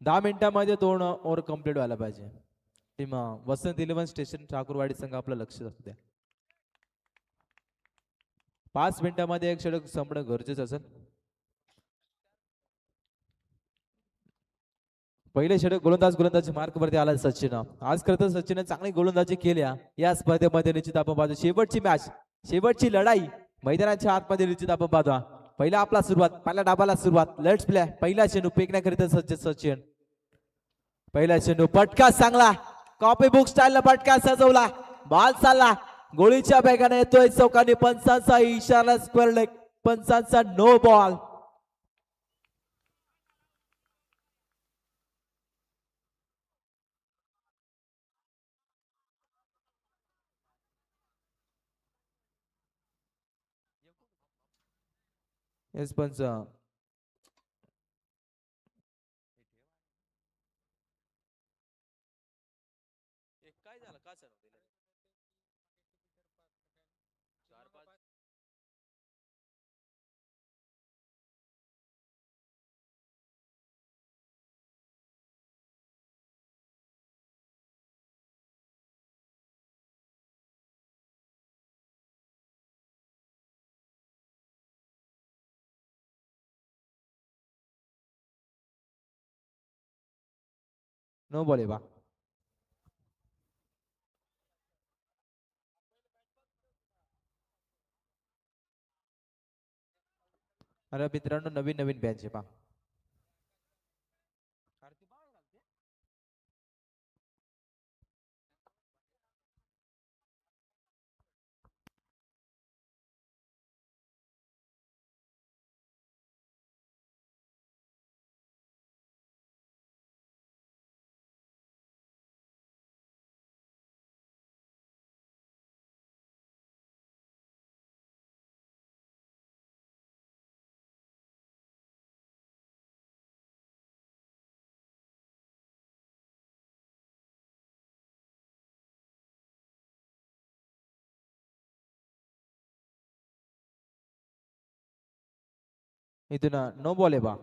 10 मिनिटांमध्ये 2 over complete व्हायला पाहिजे. टीम वसंत इलेव्हन स्टेशन ठाकूरवाडी संघ आपलं लक्ष असू द्या. 5 मिनिटांमध्ये एक षटक संपणं गरजेचं असेल. पहिले षटक गोलंदाजी मार्क वरती आला सचिन. आज खरं तर सचिन चांगली गोलंदाजी केल्या या स्पर्धेमध्ये. निश्चित आपण पाहतो शेवटची मॅच, शेवटची लढाई मैदानाच्या आतमध्ये निश्चित आपण पाहतो. पहिला आपला सुरुवात, पहिल्या डाबाला सुरुवात. Let's play. पहिला चेंडू फेकण्याकरिता सचिन. पहिला चेंडू पटका चांगला, कॉपी बुक स्टाईल पटका सजवला, बॉल चालला, गोळीच्या वेगाने येतोय चौकाने. पंचांचा इशारा, स्क्वेअर लेग, पंचांचा नो बॉल. येस पंच. काय झालं का सर? नो बॉल आहे बा. अरे मित्रांनो, नवीन नवीन बॅच आहे पा. इथून नो बॉल आहे बा.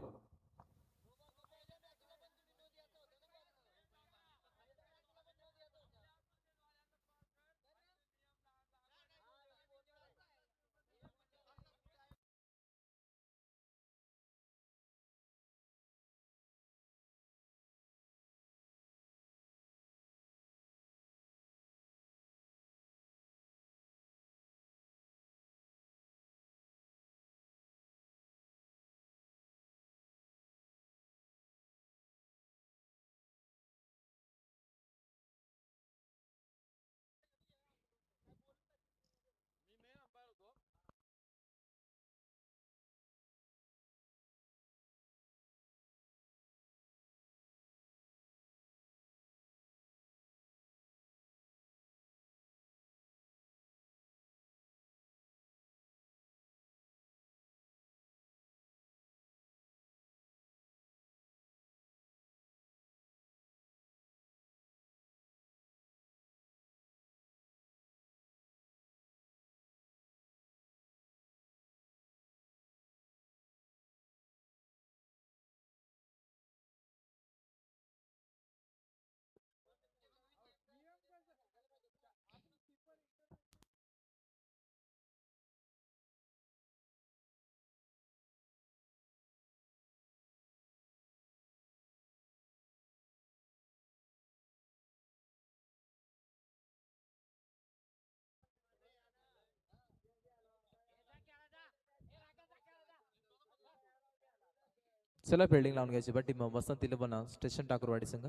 चला फिल्डिंग लावून घ्यायची बा टीम वसंत इलेव्हन स्टेशन ठाकूरवाडी संघ.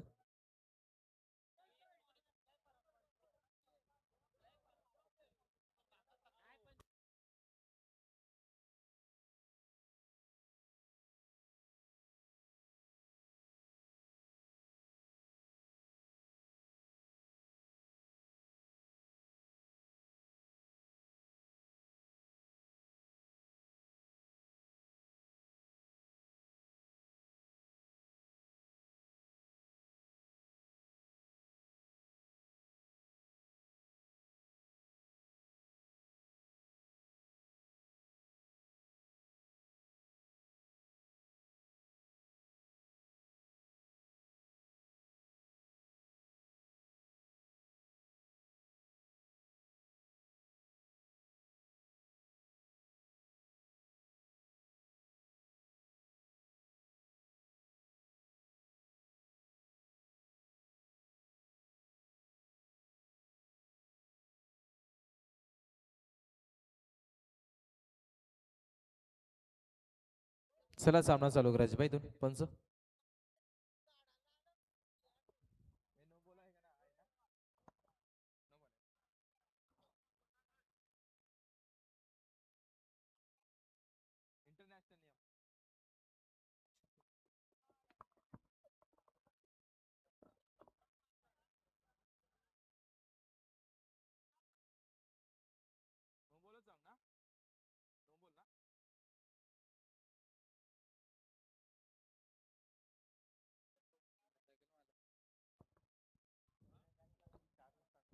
चला सामना चालू करायचा भाई इथून पंच.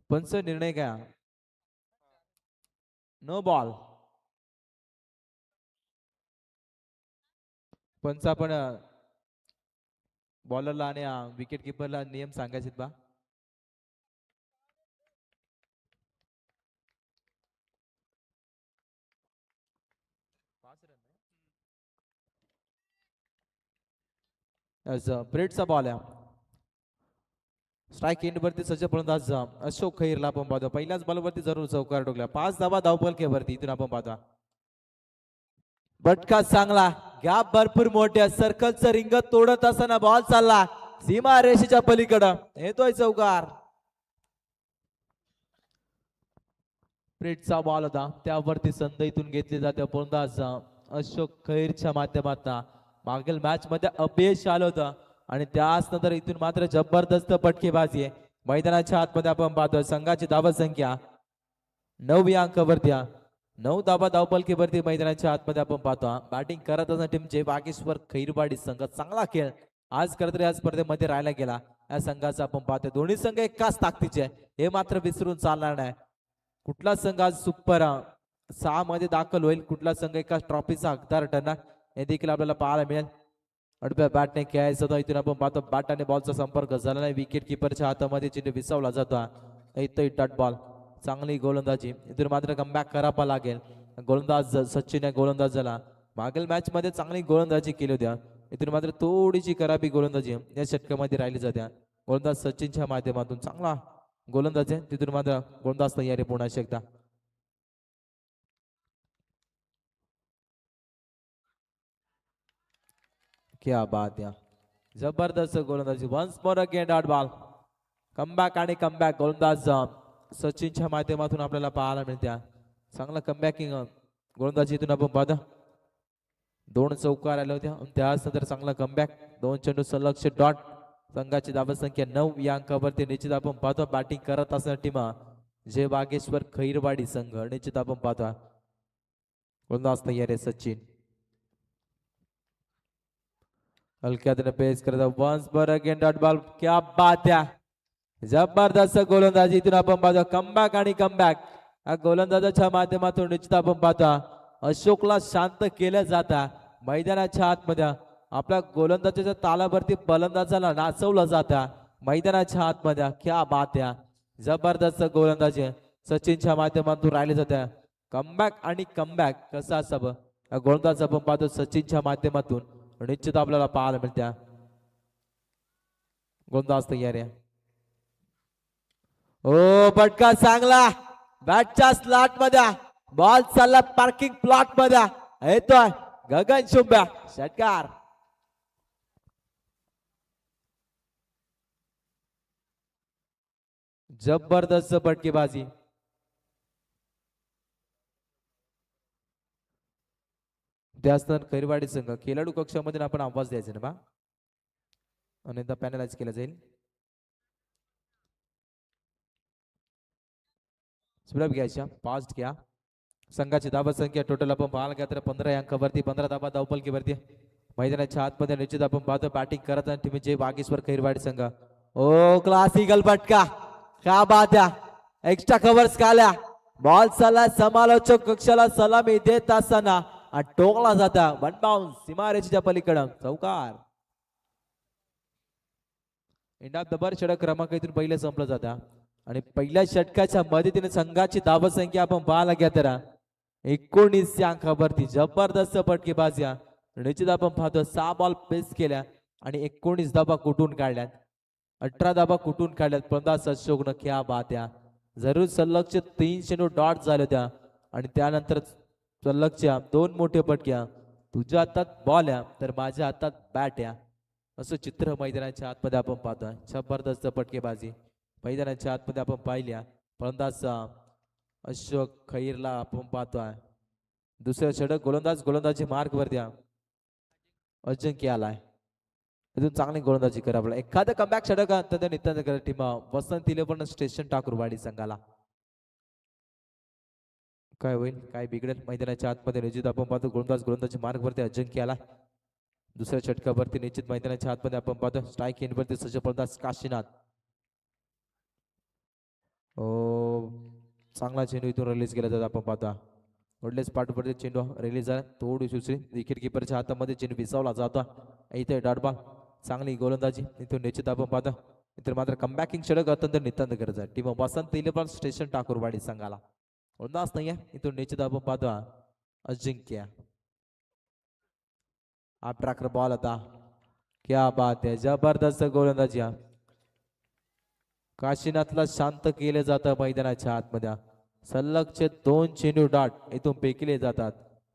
पंच निर्णय घ्या. No ball. पंच आपण बॉलरला आणि विकेट किपरला नियम सांगायचे बा. ब्रेडचा बॉल आहे. स्ट्राईक एंड वरती सज्ज फलंदाज अशोक खैरला आपण पाहतो. पहिल्याच बॉलवरती जरूर चौकार ठोकला. 5 धावा धावफलकेवरती इथून आपण पाहतो. बटका चांगला, गॅप भरपूर मोठ्या, सर्कलचं रिंग तोडत असताना बॉल चालला सीमा रेषेच्या पलीकडं, येतोय चौकार. ब्रेडचा बॉल होता त्यावरती संध इथून घेतली जाते. फलंदाज अशोक खैरच्या माध्यमातून मागील मॅच मध्ये अपयश आलं होतं आणि त्याच नंतर इथून मात्र जबरदस्त फटकेबाजी आहे. मैदानाच्या आतमध्ये आपण पाहतोय. संघाची धावा संख्या 9 या अंकावरती. 9 धावा धावफलकेवरती मैदानाच्या आतमध्ये आपण पाहतो. बॅटिंग करत असताना टीम जय वागेश्वर खैरवाडी संघ चांगला खेळ आज करत या स्पर्धेमध्ये राहायला गेला. या संघाचा आपण पाहतोय दोन्ही संघ एकाच ताकदीचे हे मात्र विसरून चालणार नाही. कुठला संघ आज सुपर 6 मध्ये दाखल होईल, कुठला संघ एका ट्रॉफीचा हकदार ठरणार हे देखील आपल्याला पाहायला मिळेल. अडब्या बॅटने खेळायचं होतं. इथून आपण पाहतो बॅट आणि बॉलचा संपर्क झाला नाही. विकेट किपरच्या हातामध्ये चिन्ह विसावला जातो. इथं डॉट बॉल. चांगली गोलंदाजी. इथून मात्र कमबॅक करावा लागेल. गोलंदाज सचिन या गोलंदाजाला मागील मॅच मध्ये चांगली गोलंदाजी केली होत्या. इथून मात्र थोडीशी खराबी गोलंदाजी या षटकामध्ये राहिली जाते. गोलंदाज सचिनच्या माध्यमातून चांगला गोलंदाज आहे. तिथून मात्र गोलंदाज तयारी पुन्हा शकता. क्या बात या, जबरदस्त गोलंदाजी. Once more again dot ball. Comeback आणि कमबॅक गोलंदाज सचिनच्या माध्यमातून आपल्याला पाहायला मिळत्या. चांगला कमबॅकिंग गोलंदाजीतून आपण पाहतो. 2 चौकार आल्या होत्या त्याच नंतर चांगला कमबॅक. 2 चेंडू सलग डॉट. संघाची धावा संख्या 9 या अंकावरती निश्चित आपण पाहतो. बॅटिंग करत असणारी टीम जय वागेश्वर खैरवाडी संघ निश्चित आपण पाहतो. गोलंदाज तयार आहे सचिन. हलक्यात पेस करत once more again dot ball. क्या बात आहे, जबरदस्त गोलंदाजी इथून आपण पाहतो. कमबॅक आणि कमबॅक गोलंदाजाच्या माध्यमातून निश्चित आपण पाहतो. अशोकला शांत केलं जातं मैदानाच्या आतमध्ये. आपल्या गोलंदाजाच्या तालावरती फलंदाजाला नाचवलं जातं मैदानाच्या आतमध्ये. क्या बात आहे, जबरदस्त गोलंदाजी सचिनच्या माध्यमातून राहिले जाते. कमबॅक आणि कमबॅक कसं असावं गोलंदाज आपण पाहतो सचिनच्या माध्यमातून निश्चित आपल्याला पाहायला मिळत्या. गोलंदाज तयार आहे. ओ फटका चांगला, बॅटच्या स्लॉट मध्ये बॉल चालला पार्किंग प्लॉट मध्ये, येतोय गगन शुंभ्या षटकार. जबरदस्त फटकेबाजी. त्यानंतर खैरवाडी संघ खेळाडू कक्षामध्ये आपण आवाज द्यायचा ना बा, आणि पॅनलाइज केलं जाईल. घ्यायच्या फास्ट घ्या. संघाची धावा संख्या टोटल आपण पाहायला गेलं तर 15 अंकावरती. 15 धावा धावफलकीवरती मैदानाच्या आतमध्ये निश्चित आपण पाहतो. बॅटिंग करत आहे टीम जय वागेश्वर खैरवाडी संघ. ओ क्लासिकल फटका, क्या बात आहे, एक्स्ट्रा कव्हर्स काल्या. बॉल चालला समालोचक कक्षाला सलामी देत असताना टोकला जाता. वन बाउन्स सीमारेषेच्या पलीकडं चौकार. एंड ऑफ द बर षटक क्रमांक इथून पहिले संपलं जातं आणि पहिल्या षटकाच्या मदतीने संघाची धावा संख्या आपण पाहायला घ्या तर 19 या अंकावरती जबरदस्त फटकेबाजी. निश्चित आपण पाहतो 6 बॉल पेस केल्या आणि 19 धावा कुठून काढल्यात, 18 धावा कुठून काढल्यात. फलंदाज अशोकनं क्या बात या, जरूर सलगचे 3 चेंडू डॉट झाले होत्या आणि त्यानंतर सलगच्या 2 मोठे फटक्या तुझ्या हातात बॉल या तर माझ्या हातात बॅट या, असं चित्र मैदानाच्या आतमध्ये आपण पाहतोय. जबरदस्त फटकेबाजी मैदानाच्या आतमध्ये आपण पाहिल्या. फलंदाज अशोक खैरला आपण पाहतोय. दुसऱ्या षटक गोलंदाजी मार्क वर द्या. अजिंक्य आलाय. इथून चांगली गोलंदाजी करा आपल्याला. एखादं कमबॅक षटक तर नित्यानंद करा टीम वसंत इलेव्हन स्टेशन टाकूरवाडी संघाला. काय होईल काय बिघडेल मैदानाच्या आतमध्ये निश्चित आपण पाहतो. गोलंदाजी मार्ग वरती अजिंक्य आला. दुसऱ्या षटकावरती निश्चित मैदानाच्या आतमध्ये आपण पाहतो. स्ट्राईक इनवरती सज्ज फलंदाज काशीनाथ. चांगला चेंडू इथून रिलीज केला जातो आपण पाहता. वडलेस पाठवरती चेंडू रिलीज झाला. थोडी सुसरी विकेट किपरच्या हातामध्ये चेंडू विसावला जातो. इथे डॉट बॉल. चांगली गोलंदाजी इथून निश्चित आपण पाहतो. इतर मात्र कमबॅकिंग षटक अत्यंत नितांत गरज आहे. टीम वसंत इलेव्हन स्टेशन टाकूरवाडी संघाला. गोलंदाज नाही आहे इथून निश्चित आपण पाहतो. अजिंक्य आफ्टर बॉल आता. क्या बात आहे, जबरदस्त गोलंदाजी. काशीनाथला शांत केले जातं मैदानाच्या आतमध्ये. सलगचे 2 चेंडू डाट इथून फेकले जातात.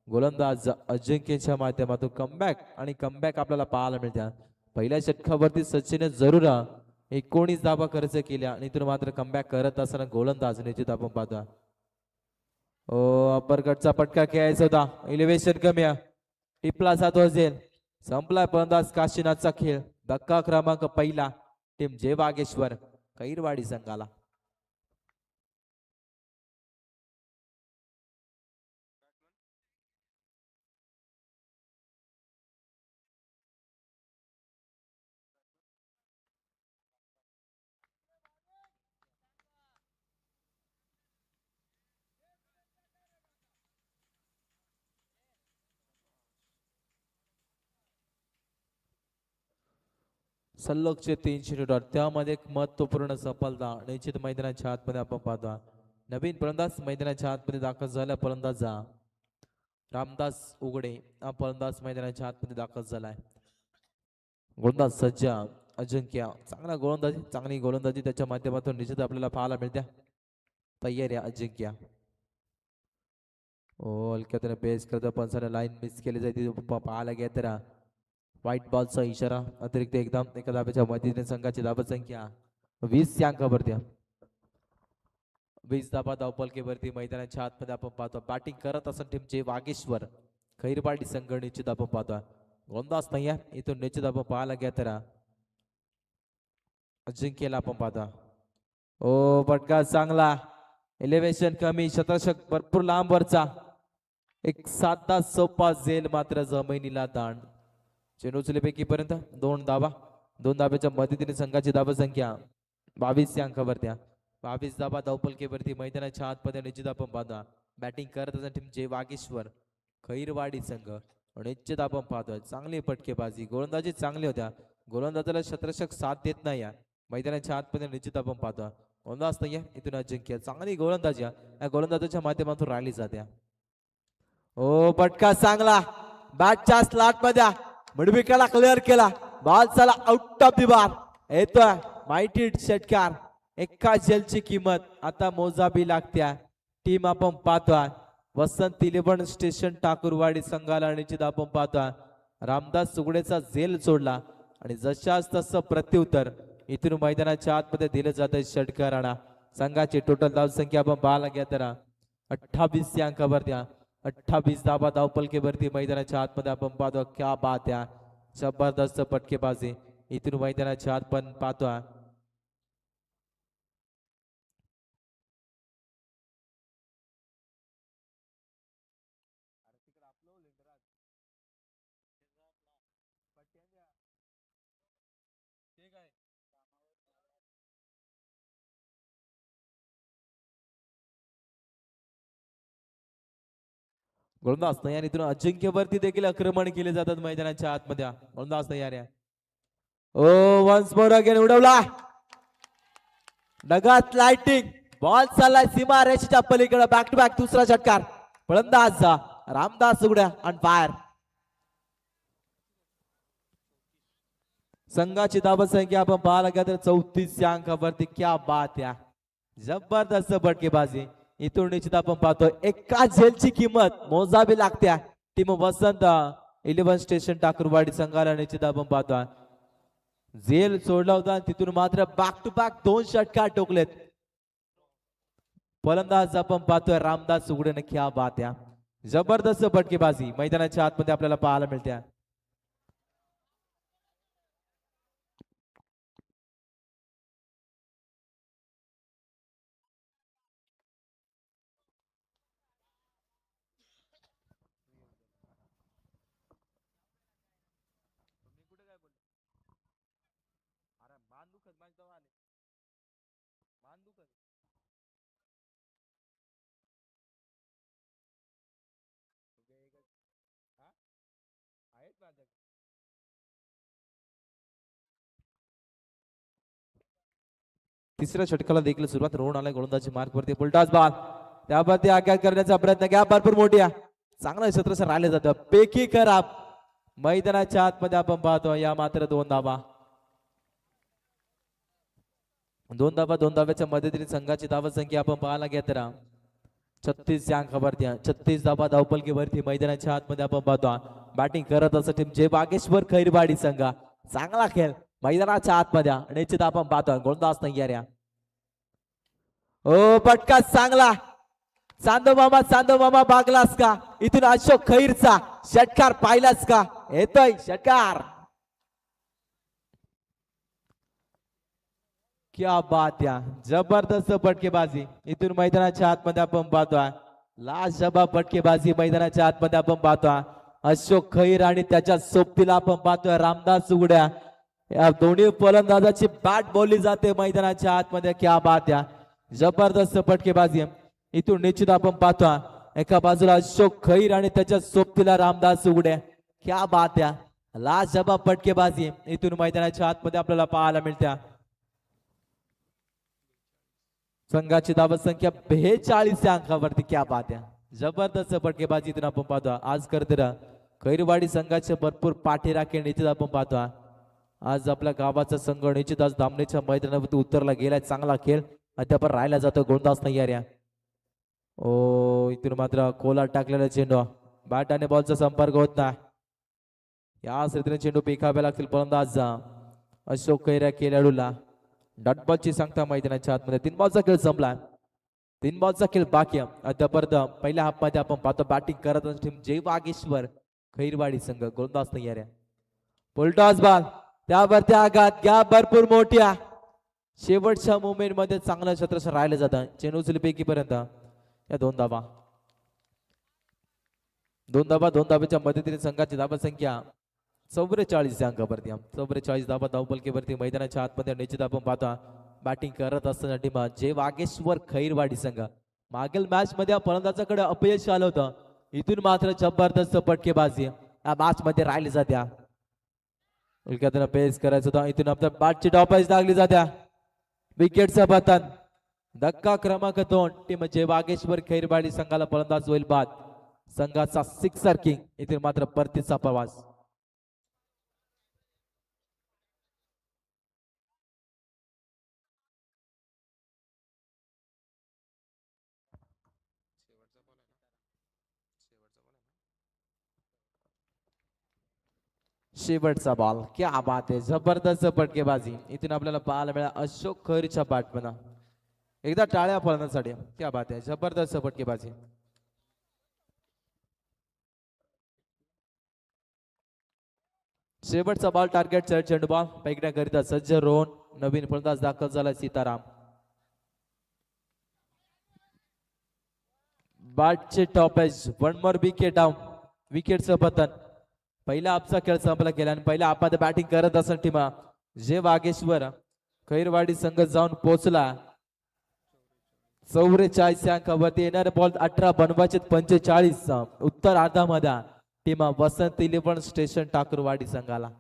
गोलंदाज अजिंक्यच्या माध्यमातून कमबॅक आपल्याला पाहायला मिळतात. पहिल्या षटकावरती सचिन जरूर 19 धावा खर्च केल्या आणि इथून मात्र कमबॅक करत असताना गोलंदाज निश्चित आपण पाहतो. अपरकटचा पटका खेळायचा होता. इलेव्हेशन कमी टिपला जातो असेल. संपलाय फलंदाज काशीनाथचा खेळ. धक्का क्रमांक पहिला टीम जय वागेश्वर खैरवाडी संघाला. सल्लोकचे 3 चेंडू डॉट त्यामध्ये एक महत्वपूर्ण सफलता निश्चित मैदानाच्या आतमध्ये आपण पाहतो. नवीन फलंदाज मैदानाच्या आतमध्ये दाखल झाला. फलंदाज रामदास उघडे हा फलंदाज मैदानाच्या आतमध्ये दाखल झालाय. गोलंदाज सज्जा अजिंक्य चांगली गोलंदाजी त्याच्या माध्यमातून निश्चित आपल्याला पाहायला मिळते. तयारी अजिंक्य हलक्यात बेस करता पण लाईन मिस केली जाते. पाहायला गेला तर व्हाईट बॉलचा इशारा. अतिरिक्त एकदम एका धाब्याच्या मदतीने संघाची धाबा संख्या 20 या अंकावरती. 20 धाबा धावपलकेवरती मैदानाच्या आतमध्ये आपण पाहतो. बॅटिंग करत असं टीमचे वागेश्वर खैरवाडी संघ निश्चित आपण पाहतो. गोलंदाज नाही आहे इथून निश्चित आपण पाहायला गेला तर अजिंक्यला आपण पाहतो. फटका चांगला. एलिव्हेशन कमी. शतशक भरपूर लांबवरचा. एक साधा सोपा झेल मात्र जमिनीला दांड. चेंडू उचलेपैकी पर्यंत 2 धाबा. 2 धाब्याच्या मदतीने संघाची धाबा संख्या 22 या अंकावरती. 22 धाबा धावपलकेवरती मैदानाच्या आतमध्ये निश्चित आपण पाहतो. बॅटिंग करत असताना टीम जय वागेश्वर खैरवाडी संघ निश्चित आपण पाहतोय. चांगली फटकेबाजी गोलंदाजी चांगली होत्या. गोलंदाजाला शतरक्षक साथ देत नाही मैदानाच्या आतमध्ये निश्चित आपण पाहतो. गोलंदाज नाही इथून अजिंक्य चांगली गोलंदाजी या गोलंदाजाच्या माध्यमातून राहिली जाते. फटका चांगला. बॅटच्या स्लॉट मध्ये मडविकाला क्लिअर केला. बॉल चला आउट ऑफ दी बार येतोय. माहिती षटकार. एका झेलची किंमत आता मोजावी लागते. टीम आपण पाहतोय वसंत इलेव्हन स्टेशन टाकूरवाडी संघाला निश्चित आपण पाहतोय. रामदास सुगडेचा झेल सोडला आणि जशाच तसं प्रत्युत्तर इथून मैदानाच्या आतमध्ये दिलं जातं षटकारांना. संघाची टोटल धावसंख्या आपण पाहायला गेला तर 28 या अंकावरती. 28 धाबा धावपलकेवरती मैदानाच्या आतमध्ये आपण पाहतो. क्या बात आहे, जबरदस्त फटकेबाजी इथून मैदानाच्या आत पण पाहतोय. गोलंदाज नाही आणि इथून अजिंक्यवरती देखील आक्रमण केले जातात मैदानाच्या आतमध्ये. गोलंदाज नाही यार. वन्स मोर अगेन उडवला. नगात लाइटिंग. बॉल चाललाय सीमा रेषेच्या पलीकडे. बॅक टू बॅक दुसरा षटकार. फलंदाज रामदास उघड्या ऑन फायर. संघाची धावसंख्या आपण पाहायला गेला तर 34 या अंकावरती. क्या बात आहे, जबरदस्त फटकेबाजी इथून निश्चित आपण पाहतोय. एका झेलची किंमत मोजावी लागते. टीम वसंत 11 स्टेशन टाकरवाडी संघाला निश्चित आपण पाहतोय. झेल सोडला होता तिथून मात्र बॅक टू बॅक 2 षटकार टोकलेत. फलंदाज आपण पाहतोय रामदास उघडे. क्या बात या, जबरदस्त फटकेबाजी मैदानाच्या आतमध्ये आपल्याला पाहायला मिळते. तिसऱ्या षटकाला देखील सुरुवात. रोहन आलाय गोलंदाजी मार्क वरती. फुलटॉस बॉल त्यावरती आघात करण्याचा प्रयत्न. गॅप भरपूर मोठी आहे. चांगलं क्षेत्र राहिलं जातं. पैकी खराब मैदानाच्या आतमध्ये आपण पाहतो. या मात्र 2 धावा. 2 धावा 2 धाव्याच्या मदतीने संघाची धावा संख्या आपण पाहायला घेत राहा 36 या अंकावरती. 36 धावा धावपलकीवरती मैदानाच्या आतमध्ये आपण पाहतो. बॅटिंग करत असं टीम जय वागेश्वर खैरवाडी संघ. चांगला खेळ मैदानाच्या आतमध्ये निश्चित आपण पाहतो. गोलंदाज नाही या ओ पटका चांगला. चांदो मामा बागलास का? इथून अशोक खैरचा षटकार पाहिलास का? येतोय षटकार. क्या बात या, जबरदस्त फटकेबाजी इथून मैदानाच्या आतमध्ये आपण पाहतोय. लाजवाब फटकेबाजी मैदानाच्या आतमध्ये आपण पाहतोय. अशोक खैर आणि त्याच्या सोबतीला आपण पाहतोय रामदास उघड्या. या दोन्ही फलंदाजाची बॅट बोलली जाते मैदानाच्या आतमध्ये. क्या बात या, जबरदस्त फटकेबाजी इथून निश्चित आपण पाहतोय. एका बाजूला अशोक खैर आणि त्याच्या सोबतीला रामदास उघडे. क्या बात या, लाजवाब फटकेबाजी इथून मैदानाच्या आतमध्ये आपल्याला पाहायला मिळते. संघाची धावत संख्या 42 या अंकावरती. क्या बात आहे, जबरदस्त फटकेबाजी इथून आपण पाहतो. आज करते खैरवाडी संघाचे भरपूर पाठीराखे निश्चित आपण पाहतो. आज आपल्या गावाचा संघ निश्चित आज धामणीच्या मैदानावरती उतरला गेलाय. चांगला खेळ अद्याप राहिला जातो. गोलंदाज नाही यार. ओ इथून मात्र कोला टाकलेला चेंडू. बॅट आणि बॉलचा संपर्क होत नाही. या स्थितीने चेंडू पिकावे लागतील फलंदाज अशोक खैर या खेळाडूला. डॉटबॉलची सांगता मैदानाच्या आतमध्ये. 3 बॉलचा खेळ संपला. 3 बॉलचा खेळ बाकी अद्यापर्यंत. पहिल्या हाफ मध्ये आपण पाहतो बॅटिंग करत टीम जय वागेश्वर खैरवाडी संघ. गोलंदाज नाही यार. फुलटॉस बॉल त्यावरती आघात. गॅप भरपूर मोठी आहे. शेवटच्या मुवमेंट मध्ये चांगलं क्षेत्र राहिलं जातं. चेंडू उचलपैकी पर्यंत या 2 धावा. 2 धावा 2 धाव्याच्या मदतीने संघाची धावा संख्या 44 या अंकावरती. 44 धावा धावपलकीवरती मैदानाच्या आतमध्ये निश्चित आपण पाहतो. बॅटिंग करत असताना टीम जय वागेश्वर खैरवाडी संघ. मागील मॅच मध्ये फलंदाजाकडे अपयश आलं होतं. इथून मात्र जबरदस्त फटकेबाजी या मॅच मध्ये राहिली जात्या. उलक्यातून पेस करायचं होतं. इथून आपल्या बॅटची टॉपच लागली जात्या. विकेटचा पतन. धक्का क्रमांक 2 टीम जय वागेश्वर खैरवाडी संघाला फलंदाज होईल बाद. संघाचा सिक्सर किंग इथे मात्र परतीचा प्रवास. शेवटचा बॉल. क्या बात आहे, जबरदस्त फटकेबाजी इथून आपल्याला पाहायला मिळाला अशोक खैरच्या बॅटमन. एकदा टाळ्या पळण्यासाठी. क्या बात आहे, जबरदस्त फटकेबाजी. शेवटचा बॉल टार्गेट चेंडू बॉल फेकण्याकरिता सज्ज रोहन. नवीन फलंदाज दाखल झाला सीताराम. बॅटचे टॉपेज 1 मोर विकेट डाऊन. विकेटचं पतन. पहिला आपचा खेळ संपला गेला आणि पहिल्या आपण बॅटिंग करत असताना टीम जे वागेश्वर खैरवाडी संघ जाऊन पोहोचला 44 या अंकावरती. येणारे बॉल 18 बनवायचे 45. उत्तर अर्धामध्ये टीम वसंत 11 स्टेशन टाकरवाडी संघाला.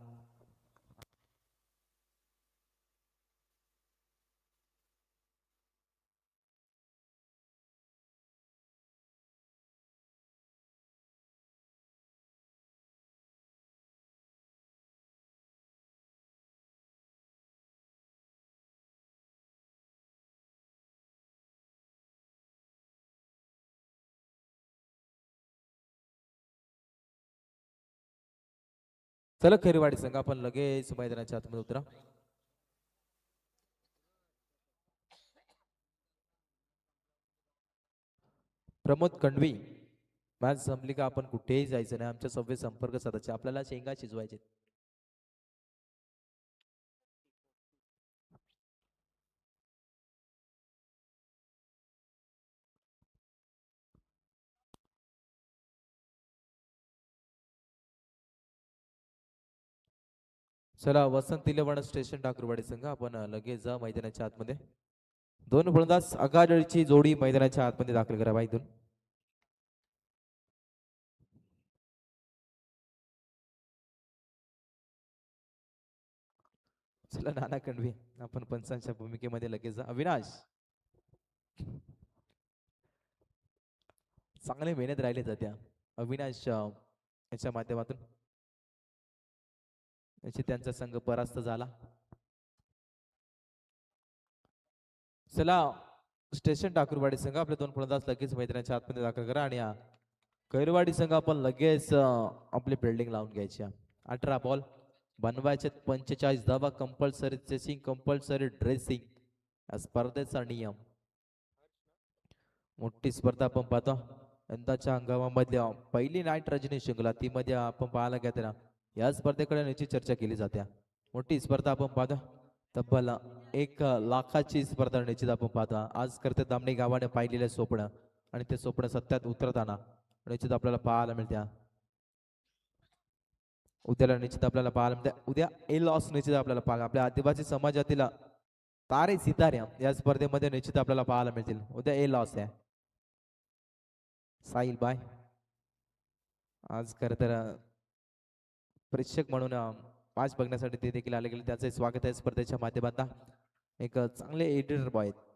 चला खैरवाडी संघ आपण लगेच मैदानाच्या आतमध्ये उतरा. प्रमोद कंडवी, मॅच संपली का आपण कुठेही जायचं नाही. आमच्या सभ्य संपर्क साधायचे, आपल्याला शेंगा शिजवायचे. चला वसंत इलेव्हन स्टेशन ठाकूरवाडी संघ आपण लगेच जा मैदानाच्या आतमध्ये. दोन फलंदाज आघाडीची जोडी मैदानाच्या आतमध्ये दाखल करा बाई. चला नाना कंडवी, आपण पंचांच्या भूमिकेमध्ये लगेच जा. अविनाश, चांगले मेहनत राहिले जात्या अविनाश याच्या माध्यमातून. याची त्यांचा संघ परास्त झाला. चला स्टेशन ठाकूरवाडी संघ आपले दोन फलंदाज लगेच मैदानाच्या आतमध्ये दाखल करा आणि खैरवाडी संघ आपण लगेच आपली बिल्डिंग लावून घ्यायची. 18 बॉल बनवायचे, 45 धावा, कंपल्सरी चेसिंग, कंपल्सरी ड्रेसिंग स्पर्धेचा नियम. मोठी स्पर्धा आपण पाहतो. यंदाच्या हंगामामध्ये पहिली नाईट रजनी शृंखला ती मध्ये आपण पाहायला घेते ना, या स्पर्धेकडे निश्चित चर्चा केली जाते. मोठी स्पर्धा आपण पाहतो, तब्बल 1 लाखाची स्पर्धा निश्चित आपण पाहतो. आज करते दामणी गावाने पाहिलेले स्वप्न आणि ते स्वप्न सत्यात उतरताना निश्चित आपल्याला पाहायला मिळते. उद्याला निश्चित आपल्याला पाहायला मिळते. उद्या ए लॉस निश्चित आपल्याला पाहा, आपल्या आदिवासी समाजातील तारे सितारे या स्पर्धेमध्ये निश्चित आपल्याला पाहायला मिळतील. उद्या ए लॉस आहे. साहिल बाय आज खरं तर प्रेक्षक म्हणून मॅच बघण्यासाठी ते देखील आले गेले, त्याचे स्वागत आहे स्पर्धेच्या माध्यमातून. एक चांगले एडिटर बॉय आहेत.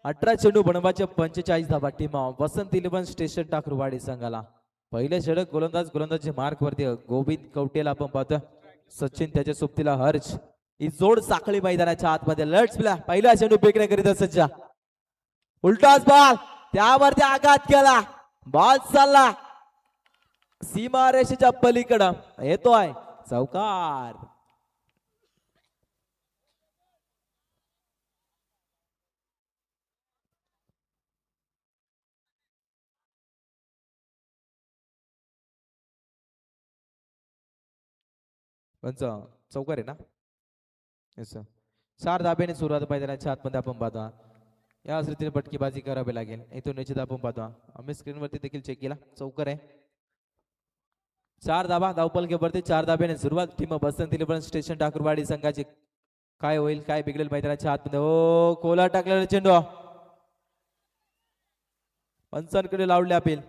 अठरा चेंडू बनवायचे, 45 धावा. टीम वसंत इलेव्हन स्टेशन ठाकूरवाडी संघाला पहिले षटक गोलंदाजी मार्क वरती गोविंद कवटेला आपण पाहतोय. सचिन त्याच्या सोबतीला हर्ष. ही जोड साखळी मैदानाच्या आतमध्ये लट्स प्ले. पहिला चेंडू फेकण्याकरिता सज्जा, उलटाच बॉल, त्यावरती आघात केला, बॉल चालला सीमारेषेच्या पलीकडं, येतोय चौकार. चौकार आहे ना. येस, 4 धाब्याने सुरुवात मैदानाच्या आतमध्ये आपण पाहतो. या रीतीने पटकीबाजी करावी लागेल. इथून निश्चित आपण पाहतो, आम्ही स्क्रीनवरती देखील चेक केला, चौकार आहे. 4 धाबा धावपलकेवरती 4 धाब्याने सुरुवात. टीम वसंत इलेव्हन स्टेशन ठाकूरवाडी संघाची. काय होईल, काय बिघडेल मैदानाच्या आतमध्ये. ओ कोला टाकलेला चेंडू पंचांकडे लावले अपील.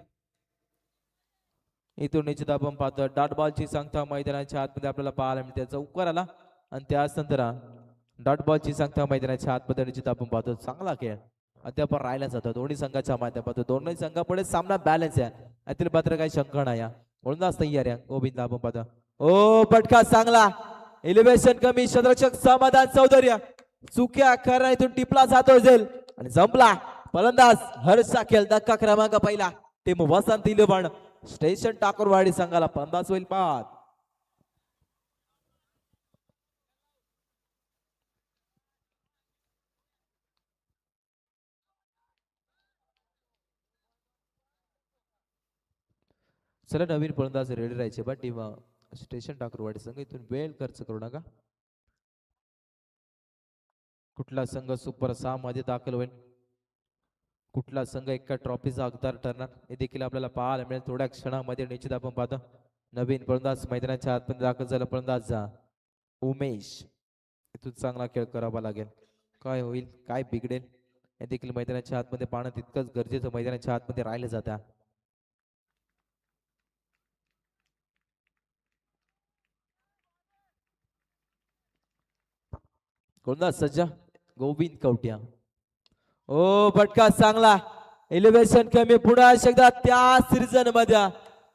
इथून निश्चित आपण पाहतो डॉट बॉलची संख्या मैदानाच्या आतमध्ये आपल्याला पाहायला मिळते. चौकार आला आणि त्याच नंतर डॉट बॉलची संख्या मैदानाच्या आतमध्ये निश्चित आपण पाहतो. चांगला खेळ अद्याप राहिला जातो दोन्ही संघाच्या माध्यमातून. दोन्ही संघापुढे सामना बॅलन्स आहे, यातील मात्र काही शंका नाही. म्हणून तयार आहे गोविंद आपण पाहतो. ओ पटका चांगला, एलिव्हेशन कमी, क्षेत्ररक्षक समाधान चौधरी चुक्या करा, इथून टिपला जातो झेल आणि संपला. फलंदाज हर्ष खेळ, धक्का क्रमांक पहिला. टीम वसंत इलेव्हन स्टेशन ठाकूरवाडी संघाला फलंदाज होईल पाहत. चला नवीन फलंदाज रेडी राहायचे बा. टीम स्टेशन ठाकूरवाडी संघ इथून वेळ खर्च करू नका. कुठला संघ सुपर 6 मध्ये दाखल होईल, कुठला संघ एका ट्रॉफीचा हकदार ठरणार हे देखील आपल्याला पाहायला मिळेल थोड्या क्षणामध्ये. निश्चित आपण पाहतो नवीन फलंदाज मैदानाच्या आतमध्ये दाखल झाला. फलंदाज उमेश. इथून चांगला खेळ करावा लागेल. काय होईल, काय बिघडेल हे देखील मैदानाच्या आतमध्ये पाहणं तितकंच गरजेचं मैदानाच्या आतमध्ये राहिलं जातं. गोलंदाज सज्जा गोविंद कवट्या. ओ फटका चांगला, एलिव्हेशन कमी, पुन्हा एकदा त्या सीझन मध्ये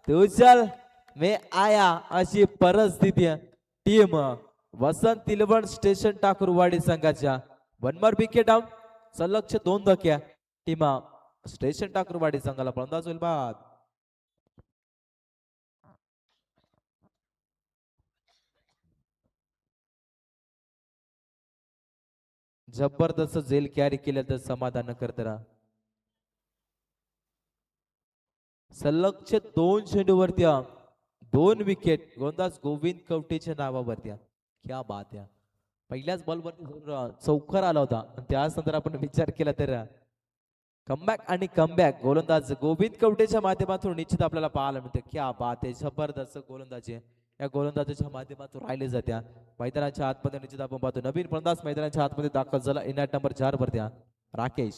तुझल मे आया अशी परिस्थिती टीम वसंत तिलवण स्टेशन टाकूरवाडी संघाच्या वनमर विकेट डाऊन सलगच्या 2 धक्या टीम स्टेशन टाकूरवाडी संघाला फलंदाज होईल बाद. जबरदस्त झेल कॅरी केल्याचं समाधान करताना सलगचे 2 चेंडूवरती 2 विकेट गोलंदाज गोविंद कवटेच्या नावावरती. क्या बात आहे. पहिल्याच बॉलवरती चौकार आला होता त्याच नंतर आपण विचार केला तर कमबॅक आणि कमबॅक गोलंदाज गोविंद कवटेच्या माध्यमातून निश्चित आपल्याला पाहायला मिळते. क्या बात आहे. जबरदस्त गोलंदाजी या गोलंदाजाच्या माध्यमातून राहिले जात्या मैदानाच्या आतमध्ये निश्चित आपण पाहतो नवीन फलंदाज मैदानाच्या आतमध्ये दाखल झाला इनॅट नंबर 4 वरती राकेश.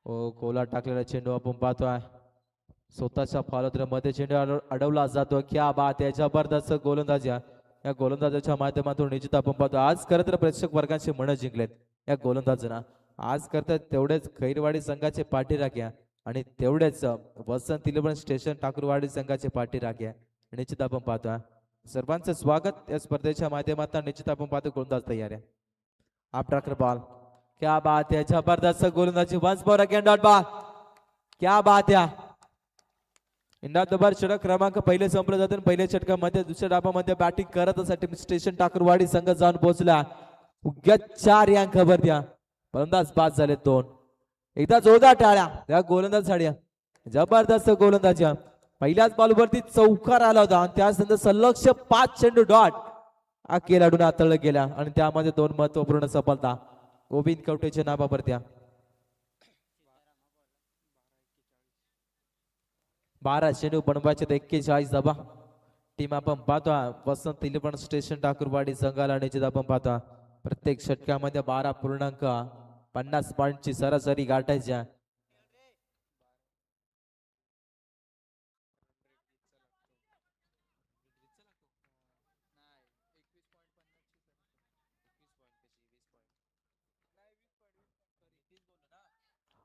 ओ कोला टाकलेला चेंडू आपण पाहतोय स्वतःच्या फॉलोमध्ये चेंडू अडवला जातो. क्या बात आहे. जबरदस्त गोलंदाज या गोलंदाजाच्या माध्यमातून निश्चित आपण पाहतो आज खरं तर प्रेक्षक वर्गांचे मन जिंकलेत या गोलंदाजांना. आज करतात तेवढेच खैरवाडी संघाचे पाठीराख्या आणि तेवढेच वसंत तिलवण स्टेशन टाकूरवाडी संघाचे पाठीराख्या निश्चित आपण पाहतोय. सर्वांचं स्वागत या स्पर्धेच्या माध्यमातून. निश्चित आपण पाहतो गोलंदाज तयार आहे. आफ्टर बॉल क्या बात है. जबरदस्त गोलंदाजी once for again dot ball. क्या बात है. इंदात दुबार षटक क्रमांक पहिले संपलं जातं पहिल्या षटकामध्ये दुसऱ्या डाबामध्ये बॅटिंग करत टीम स्टेशन टाकूरवाडी संघ जाऊन पोहोचला. उग्या 4 अंकावर द्या फलंदाज बाद झाले 2. एकदा जोरदार टाळ्या त्या गोलंदाजसाठी. जबरदस्त गोलंदाजी पहिल्याच बॉलवरती चौकार आला होता आणि त्यानंतर सलग 5 चेंडू डॉट हा खेळाडून हाताळला गेला आणि त्यामध्ये 2 महत्वपूर्ण सफलता गोविंद कवटेच्या नावावरती. 12 चेंडू बनवायचे 41 धावा टीम आपण पाहतो. वसंत तिलवण स्टेशन टाकूरवाडी संघाला निश्चित आपण पाहतो प्रत्येक षटकामध्ये 12.50 पॉईंटची सरासरी गाठायच्या.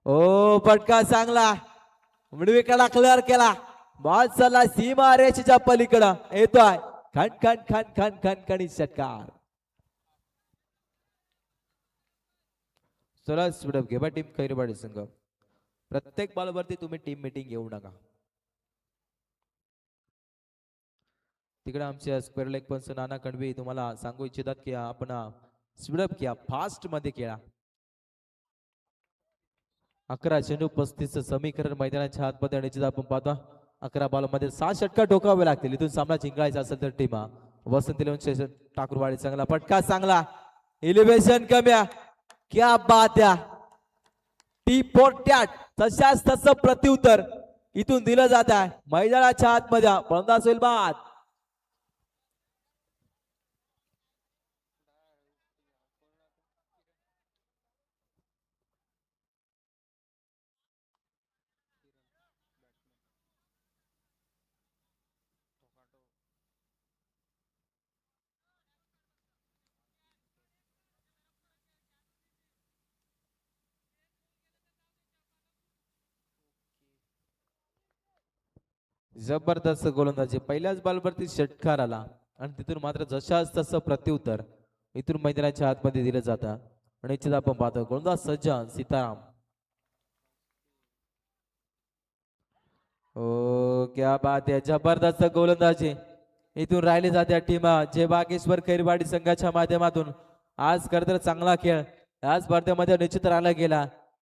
ओ फटका चांगला मिडविकेटला क्लिअर केला. बॉल चालला सीमा रेषेच्या पलीकडे येतोय खण खण खण खण खण खणी षटकार. चला स्पीडअप घे टीम खैरवाडी संघ. प्रत्येक बॉलवरती तुम्ही टीम मीटिंग घेऊ नका. तिकडे आमच्या स्क्वेअर लेग पंच नाना कणवी तुम्हाला सांगू इच्छितात की आपण स्पीडअप घ्या फास्ट मध्ये खेळा. 11 चेंडू 35 समीकरण मैदानाच्या आतमध्ये आणि आपण पाहतो 11 बॉलमध्ये 6 षटकार ठोकावे लागतील इथून सामना जिंकायचा असेल तर टीम वसंत तिलवण स्टेशन टाकूरवाडी चांगला फटका चांगला एलिव्हेशन कमी. क्या बात है. टी पोर्ट्याट तशाच तसं प्रत्युत्तर इथून दिलं जात आहे मैदानाच्या आतमध्ये फलंदाज होईल बाद. जबरदस्त गोलंदाजी पहिल्याच बॉलवरती षटकार आला आणि तिथून मात्र जशाच तसं प्रत्युत्तर इथून मैदानाच्या आतमध्ये दिलं जातं आणि निश्चित आपण पाहतो गोलंदाज सज्जन सीताराम. ओ क्या बात है. जबरदस्त गोलंदाजी इथून राहिले जाते टीम जे बागेश्वर खैरवाडी संघाच्या माध्यमातून. आज खरं चांगला खेळ या स्पर्धेमध्ये निश्चित राहिला गेला.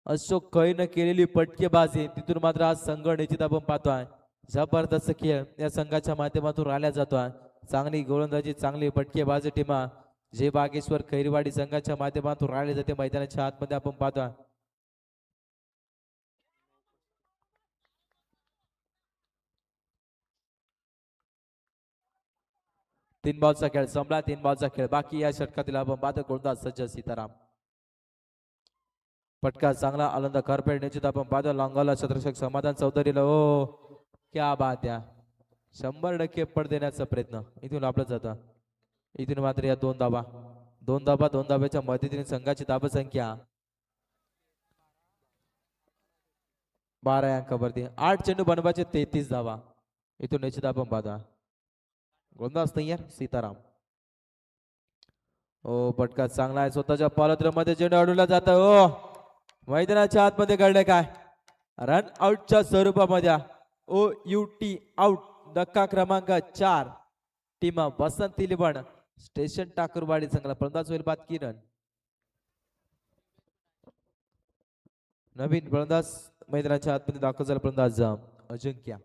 अशोक खैन केलेली पटकेबाजी तिथून मात्र आज संघ निश्चित आपण पाहतोय जबरदस्त खेळ या संघाच्या माध्यमातून राहिला जातोय. चांगली गोलंदाजी चांगली फटकेबाजी टीमा जे बागेश्वर खैरवाडी संघाच्या माध्यमातून राहिले जाते मैदानाच्या आतमध्ये आपण पाहतोय. तीन बॉलचा खेळ संपला. 3 बॉलचा खेळ बाकी या षटकातील आपण पाहतो गोलंदाज सज्ज सीताराम. फटका चांगला आनंद कार्पेट निश्चित आपण पाहतो लांगाला क्षेत्ररक्षक समाधान चौधरीला. ओ क्या बात या 100% पड देण्याचा प्रयत्न इथून आपलं जातं. इथून मात्र या 2 धाब्याच्या मदतीने संघाची धाब संख्या 12 अंकावरती. 8 चेंडू बनवायचे 33 धावा इथून निश्चित आपण पाहता गोलंदाज तयार सीताराम. ओ पटका चांगला आहे स्वतःच्या पालत्रामध्ये चेंडू अडवला जात. ओ मैदानाच्या आतमध्ये घडले काय रन आउटच्या स्वरूपामध्ये ओ यू टी आउट. धक्का क्रमांक 4 टीम वसंत इलेव्हन स्टेशन टाकूरवाडी संघाला फलंदाज होईल बाद किरण. नवीन फलंदाज मैदानाच्या आतमध्ये दाखल झाला फलंदाज अजिंक्य.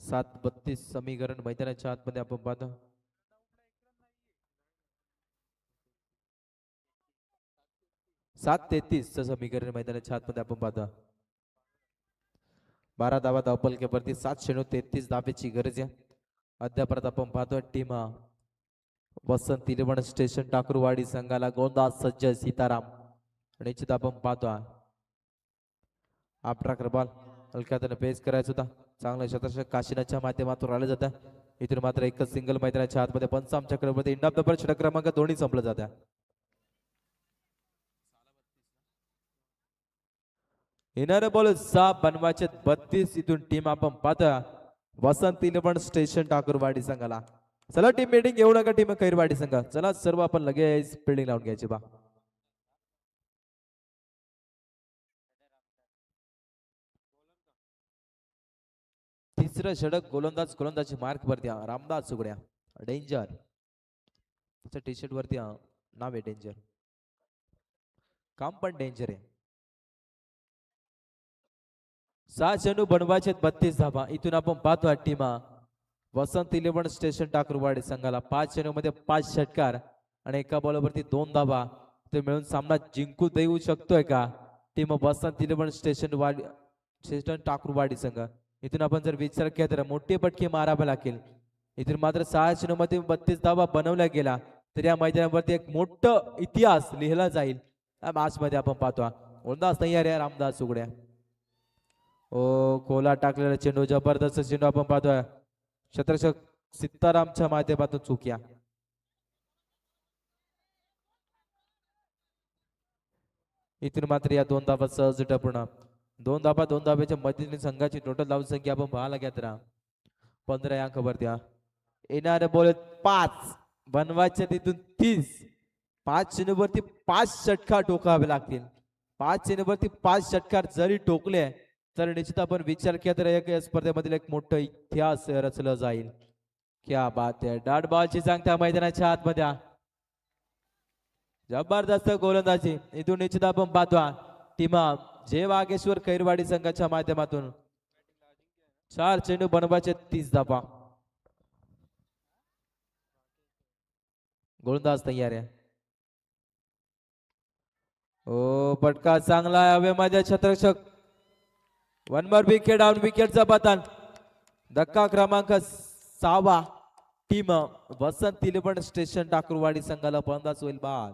सात 32 समीकरण मैदानाच्या आतमध्ये आपण पाहतो. 7-33 समीकरण मैदानाच्या आतमध्ये आपण पाहतो. 12 धावा धावपलकेवरती 733 धावेची गरज आहे. अद्यापर्यंत आपण पाहतो टीम वसंत इलेव्हन स्टेशन टाकूरवाडी संघाला गोंदाज सज्ज सीताराम. निश्चित आपण पाहतो आपला बॉल हलक्यातनं पेस करायचा होता. चांगलं शतरक्षक काशीनाच्या माध्यमातून राहिलं जातं. इथून मात्र एकच सिंगल मैदानाच्या आतमध्ये पंचाम Chakravarti end of the ball षटक क्रमांक दोन्ही संपलं जात्या. येणारे बॉल 6 बनवायचे 32. इथून टीम आपण पाहतो वसंत इलेव्हन स्टेशन टाकूरवाडी संघाला. चला टीम मीटिंग घेऊ नका टीम कैरवाडी संघ. चला सर्व आपण लगेच फिल्डिंग लावून घ्यायची बा. तिसरं षटक गोलंदाजी मार्क वरती रामदास सुगड्या डेंजर. त्याच्या टी शर्ट वरती नाव आहे डेंजर. काम पण डेंजर आहे. 6 चेंडू बनवायचे 32 धावा. इथून आपण पाहतो टीम वसंत इलेव्हन स्टेशन टाकूरवाडी संघाला 5 चेंडू मध्ये 5 षटकार आणि एका बॉलवरती 2 धावा ते मिळून सामना जिंकू देऊ शकतोय का टीम वसंत इलेव्हन स्टेशन टाकूरवाडी संघ. इथून आपण जर विचार केला तर मोठी पटकी मारावी लागेल. इथून मात्र 6 चेंडू मध्ये 32 धावा बनवल्या गेला तर या मैदानावरती एक मोठं इतिहास लिहिला जाईल. या मॅच मध्ये आपण पाहतो गोलंदाज तयार आहे रामदास सुगड्या. ओ कोला टाकलेला चेंडू जबरदस्त चेंडू आपण पाहतोय. शतरक्षक सीतारामच्या माध्यमातून चुक्या. इथून मात्र या 2 धावा सहज टपून 2 धावा 2 धाब्याच्या मदतीने संघाची टोटल धाव संख्या आपण पाहायला घ्या तर 15 अंक वरती. येणारे बॉल 5 बनवायचे तिथून 30. 5 चेंडूवरती 5 षटकार टोकावे लागतील. 5 चेंडूवरती 5 षटकार जरी टोकले तर निश्चित आपण विचार केला तर एक स्पर्धेमधील एक मोठा इतिहास रचला जाईल. क्या बात आहे. डॉट बॉलची सांगता मैदानाच्या आतमध्ये जबरदस्त गोलंदाजी. इथून निश्चित आपण पाहतो टीम जय वागेश्वर कैरवाडी संघाच्या माध्यमातून 4 चेंडू बनवायचे 30 धावा. गोलंदाज तयार आहे. ओ पटका चांगला आहे हवेमध्ये छत्रक्षक. 1 more विकेट डाऊन. विकेटचा पतन. धक्का क्रमांक 6 टीम वसंत इलेव्हन स्टेशन टाकूरवाडी संघाला फलंदाज होईल बाद.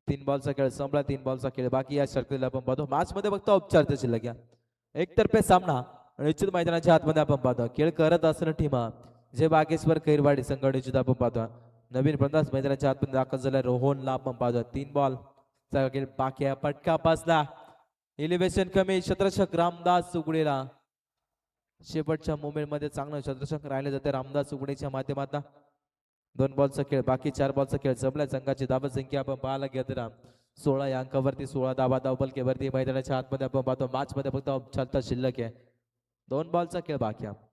तीन बॉलचा खेळ संपला. 3 बॉलचा खेळ बाकी. या शर्यतीला आपण पाहतो मॅच मध्ये फक्त उपचार शिल्लक घ्या. एकतर्फे सामना निश्चित मैदानाच्या आतमध्ये आपण पाहतो. खेळ करत असताना टीम जे बागेश्वर कैरवाडी संघ निश्चित आपण पाहतो. नवीन फलंदाज मैदानाच्या आतमध्ये दाखल झाला रोहनला आपण पाहतो. 3 बॉल खेळ बाकी आहे. पटका पासला. इलिव्हेशन कमी. शतरक्षक रामदास सुगडेला शेवटच्या मोमेंट मध्ये चांगलं शतरक्षक राहिले जाते रामदास सुगडेच्या माध्यमातून. 2 बॉलचा खेळ बाकी. 4 बॉलचा खेळ संपला. संघाची धावा संख्या आपण पाहायला घेत 16 या अंकावरती 16 धावा धावपलकेवरती मैदानाच्या आतमध्ये आपण पाहतो. मॅच मध्ये फक्त उपचार शिल्लक आहे. 2 बॉलचा खेळ बाकी आहे.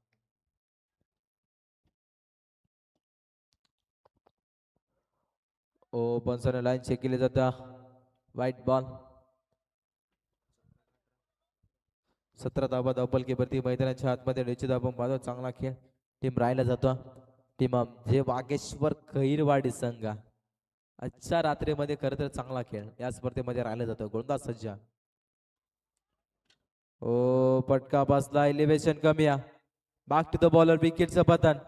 ओ पंचाने लाईन चेक केली जाते. वाईट बॉल. 17 धावा धावपलकेवरती मैदानाच्या आतमध्ये निश्चित आपण पाहतो. चांगला खेळ टीम राहिला जातो. टीम जे वागेश्वर कैरवाडी संघ आजच्या रात्रीमध्ये खरं तर चांगला खेळ या स्पर्धेमध्ये राहिला जातो. गोलंदाज सज्ज. ओ पटका बसला. इलिव्हेशन कमी आहे. Back to the bowler. विकेटचं पतन.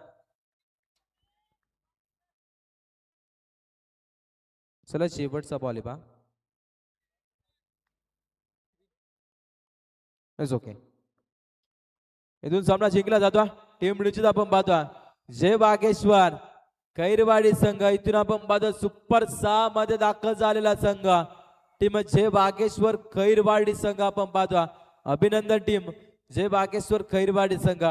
चला शेवटचा बॉल आहे पा. It's okay. इथून सामना जिंकला जातो. टीम निश्चित आपण पाहतो. जय बागेश्वर कैरवाडी संघ इथून आपण पाहतो सुपर 6 मध्ये दाखल झालेला संघ टीम जय बागेश्वर कैरवाडी संघ आपण पाहतो. अभिनंदन टीम जय बागेश्वर कैरवाडी संघ.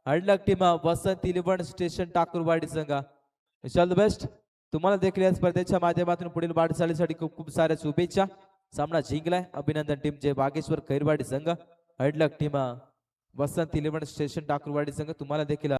हडलक टीम वसंत इलेव्हन स्टेशन टाकूरवाडी संघ. All the best. तुम्हाला देखील या स्पर्धेच्या माध्यमातून पुढील वाटचालीसाठी खूप खूप साऱ्या शुभेच्छा. सामना जिंकलाय. अभिनंदन टीम जय बागेश्वर कैरवाडी संघ. हडलक टीम वसंत इलेव्हन स्टेशन टाकूरवाडी संघ. तुम्हाला देखील